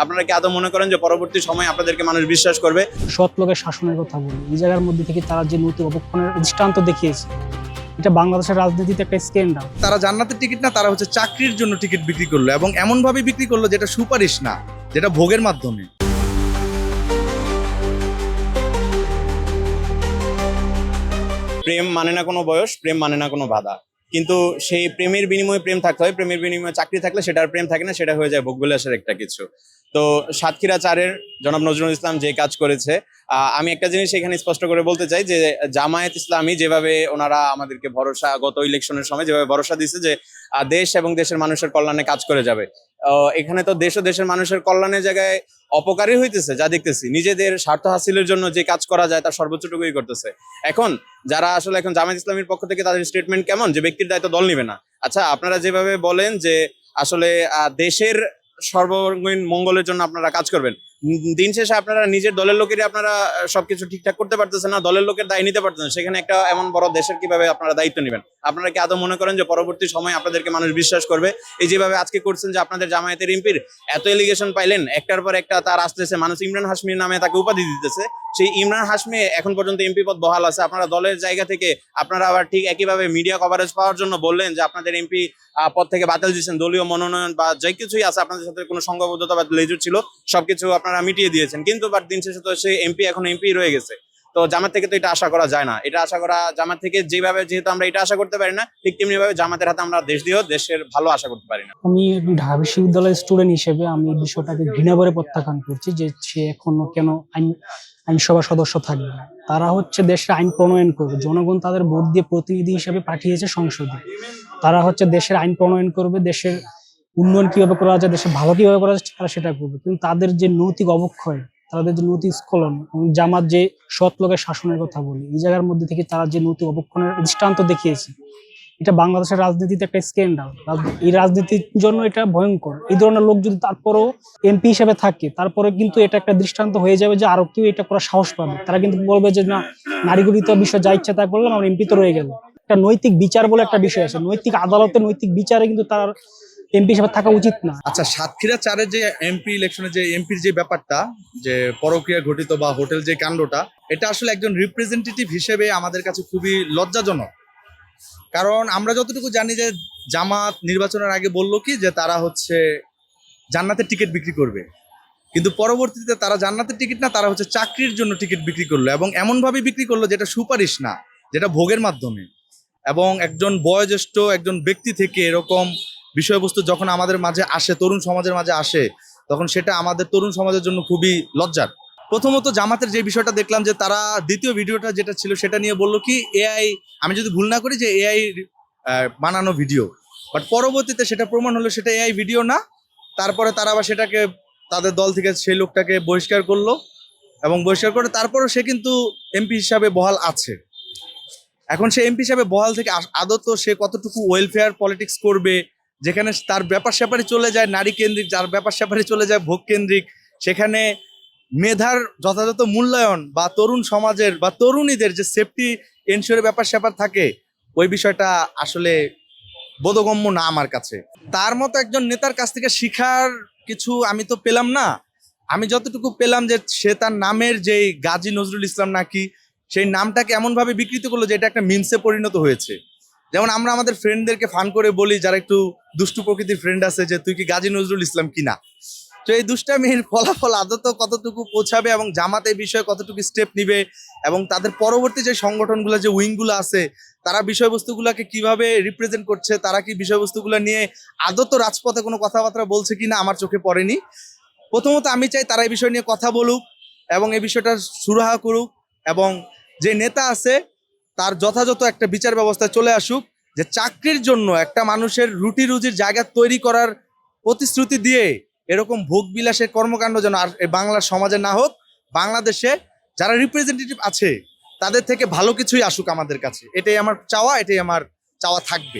আপনারা কি আদৌ মনে করেন যে পরবর্তী সময়ে আপনাদেরকে মানুষ বিশ্বাস করবে? সৎ লোকের শাসনের কথা বলি, এই জায়গার মধ্যে থেকে তারা যে নৈতিক অবক্ষণের দৃষ্টান্ত দেখিয়েছে, এটা বাংলাদেশের রাজনীতিতে একটা স্ক্যান্ডাল। তারা জান্নাতের টিকিট না, তারা হচ্ছে চাকরির জন্য টিকিট বিক্রি করলো, এবং এমন ভাবে বিক্রি করলো যেটা সুপারিশ না, যেটা ভোগের মাধ্যমে। প্রেম মানে না কোনো বয়স, প্রেম মানে না কোনো বাধা, কিন্তু সেই প্রেমের বিনিময়ে প্রেম থাকতে হয়। প্রেমের বিনিময়ে চাকরি থাকলে সেটা আর প্রেম থাকে না, সেটা হয়ে যায় ভোগবিলাসের একটা কিছু। তো সাতক্ষীরা 4-এর জনাব নজরুল ইসলাম যে কাজ করেছে, আমি একটা জিনিস এখানে স্পষ্ট করে বলতে চাই যে জামায়াত ইসলামী যেভাবে ওনারা আমাদেরকে ভরসা, গত ইলেকশনের সময় যেভাবে ভরসা দিচ্ছে যে দেশ এবং দেশের মানুষের কল্যাণে কাজ করে যাবে, এখানে তো দেশ ও দেশের মানুষের কল্যাণের জায়গায় অপকারী হইতেছে যা দেখতেছি। নিজেদের স্বার্থ হাসিলের জন্য যে কাজ করা যায় তার সর্বোচ্চটুকুই করতেছে। এখন যারা আসলে এখন জামায়াত ইসলামীর পক্ষ থেকে তাদের স্টেটমেন্ট কেমন, যে ব্যক্তির দায়িত্ব দল নিবে না। আচ্ছা, আপনারা যেভাবে বলেন যে আসলে দেশের সর্বঙ্গীন মঙ্গলের জন্য আপনারা কাজ করবেন, দিন শেষে আপনারা নিজের দলের লোকেরই আপনারা সবকিছু ঠিকঠাক করতে পারতেছেন না, দলের লোকের দায় নিতে পারতেছেন, সেখানে একটা এমন বড় দেশের কিভাবে আপনারা দায়িত্ব নেবেন? আপনারা কি আদৌ মনে করেন যে পরবর্তী সময় আপনাদেরকে মানুষ বিশ্বাস করবে? এই যেভাবে আজকে করছেন যে আপনাদের জামায়াতের এমপির এত এলিগেশন পাইলেন, একটার পর একটা তার আসতেছে, মানুষ ইমরান হাশমির নামে তাকে উপাধি দিতেছে। সেই ইমরান হাশমি এখন পর্যন্ত এমপি পদ বহাল আছে। আপনারা দলের জায়গা থেকে আপনারা আবার ঠিক একইভাবে মিডিয়া কভারেজ পাওয়ার জন্য বললেন যে আপনাদের এমপি পদ থেকে বাতিল দিয়েছেন, দলীয় মনোনয়ন বা যে কিছুই আছে আপনাদের সাথে কোনো সংঘবদ্ধতা বা লেজুর ছিল সবকিছু আপনারা মিটিয়ে দিয়েছেন, কিন্তু বাট দিন শেষে তো সেই এমপি এখন এমপি রয়ে গেছে। তো জামাত থেকে তো এটা আশা করা যায় না। এটা আশা করা জামাত থেকে যেভাবে, যেহেতু আমরা এটা আশা করতে পারি না, ঠিক তেমনি ভাবে জামাতের হাতে আমরা দেশ দিয়েও দেশের ভালো আশা করতে পারি না। আমি ঢাকা বিশ্ববিদ্যালয়ের স্টুডেন্ট হিসেবে আমি এই বিষয়টাকে ঘৃণা করে প্রত্যাখ্যান করছি যে সে এখনো কেন আইনসভার সদস্য থাকবে না। তারা হচ্ছে দেশের আইন প্রণয়ন করবে, জনগণ তাদের ভোট দিয়ে প্রতিনিধি হিসেবে পাঠিয়েছে সংসদে। তারা হচ্ছে দেশের আইন প্রণয়ন করবে, দেশের উন্নয়ন কিভাবে করা যায়, দেশের ভালো কিভাবে করা যায় তারা সেটা করবে। কিন্তু তাদের যে নৈতিক অবক্ষয়, তাদের যে নৈতিক স্খলন, জামাত যে সৎ লোকের শাসনের কথা বলি, এই জায়গার মধ্যে থেকে তারা যে নৈতিক অবক্ষণের দৃষ্টান্ত দেখিয়েছে, এটা বাংলাদেশের রাজনীতিতে একটা স্ক্যান্ডাল। এই রাজনীতির জন্য এটা ভয়ঙ্কর। এই ধরনের লোক যদি তারপরেও এমপি হিসেবে থাকে, তারপরে কিন্তু এটা একটা দৃষ্টান্ত হয়ে যাবে যে আরো কেউ এটা করার সাহস পাবে। তারা কিন্তু বলবে যে না, নারীগুলি তো বিষয় যা ইচ্ছা তা করলাম, আমার এমপি তো রয়ে গেল। একটা নৈতিক বিচার বলে একটা বিষয় আছে, নৈতিক আদালতে নৈতিক বিচারে কিন্তু তার এমপি হিসেবে থাকা উচিত না। আচ্ছা, সাতক্ষীরা 4-এর যে এমপি ইলেকশনে যে এমপির যে ব্যাপারটা, যে পরক্রিয়া ঘটিত বা হোটেল যে কাণ্ডটা, এটা আসলে একজন রিপ্রেজেন্টেটিভ হিসেবে আমাদের কাছে খুবই লজ্জাজনক। কারণ আমরা যতটুকু জানি যে জামাত নির্বাচনের আগে বললো কি যে তারা হচ্ছে জান্নাতের টিকিট বিক্রি করবে, কিন্তু পরবর্তীতে তারা জান্নাতের টিকিট না, তারা হচ্ছে চাকরির জন্য টিকিট বিক্রি করলো, এবং এমন ভাবে বিক্রি করলো যেটা সুপারিশ না, যেটা ভোগের মাধ্যমে। এবং একজন বয়োজ্যেষ্ঠ একজন ব্যক্তি থেকে এরকম বিষয়বস্তু যখন আমাদের মাঝে আসে, তরুণ সমাজের মাঝে আসে, তখন সেটা আমাদের তরুণ সমাজের জন্য খুবই লজ্জার। প্রথমত জামাতের যে বিষয়টা দেখলাম যে তারা দ্বিতীয় ভিডিওটা যেটা ছিল সেটা নিয়ে বললো কি এআই, আমি যদি ভুল না করি যে এআই বানানো ভিডিও, বাট পরবর্তীতে সেটা প্রমাণ হলো সেটা এআই ভিডিও না। তারপরে তারা আবার সেটাকে তাদের দল থেকে সেই লোকটাকে বহিষ্কার করলো, এবং বহিষ্কার করে তারপরও সে কিন্তু এমপি হিসাবে বহাল আছে। এখন সে এমপি হিসাবে বহাল থেকে আদত সে কতটুকু ওয়েলফেয়ার পলিটিক্স করবে, যেখানে তার ব্যাপার স্যাপারে চলে যায় নারী কেন্দ্রিক, যার ব্যাপার স্যাপারে চলে যায় ভোগ কেন্দ্রিক, সেখানে মেধার যথাযথ মূল্যায়ন বা তরুণ সমাজের বা তরুণীদের যে সেফটি এনশিওরের ব্যাপার স্যাপার থাকে, ওই বিষয়টা আসলে বোধগম্য না আমার কাছে। তার মতো একজন নেতার কাছ থেকে শিখার কিছু আমি তো পেলাম না। আমি যতটুকু পেলাম যে সে তার নামের যেই গাজী নজরুল ইসলাম নাকি, সেই নামটাকে এমনভাবে বিকৃত করলো যে এটা একটা মিমসে পরিণত হয়েছে। যেমন আমরা আমাদের ফ্রেন্ডদেরকে ফান করে বলি, যারা একটু দুষ্টু প্রকৃতির ফ্রেন্ড আছে, যে তুই কি গাজী নজরুল ইসলাম কিনা। তো এই দুষ্টামির ফলাফল আদত কতটুকু পৌঁছাবে, এবং জামাত এই বিষয়ে কতটুকু স্টেপ নিবে, এবং তাদের পরবর্তী যে সংগঠনগুলো, যে উইংগুলো আছে, তারা বিষয়বস্তুগুলোকে কিভাবে রিপ্রেজেন্ট করছে, তারা কি বিষয়বস্তুগুলো নিয়ে আদত রাজপথে কোনো কথাবার্তা বলছে কিনা আমার চোখে পড়েনি। প্রথমত আমি চাই তারা এই বিষয় নিয়ে কথা বলুক এবং এই বিষয়টা সুরাহা করুক, এবং যে নেতা আছে তার যথাযথ একটা বিচার ব্যবস্থা চলে আসুক, যে চাকরির জন্য একটা মানুষের রুটি রুজির জায়গা তৈরি করার প্রতিশ্রুতি দিয়ে এরকম ভোগ বিলাসের কর্মকাণ্ড যেন আর বাংলার সমাজে না হোক। বাংলাদেশে যারা রিপ্রেজেন্টেটিভ আছে তাদের থেকে ভালো কিছুই আসুক আমাদের কাছে, এটাই আমার চাওয়া, এটাই আমার চাওয়া থাকবে।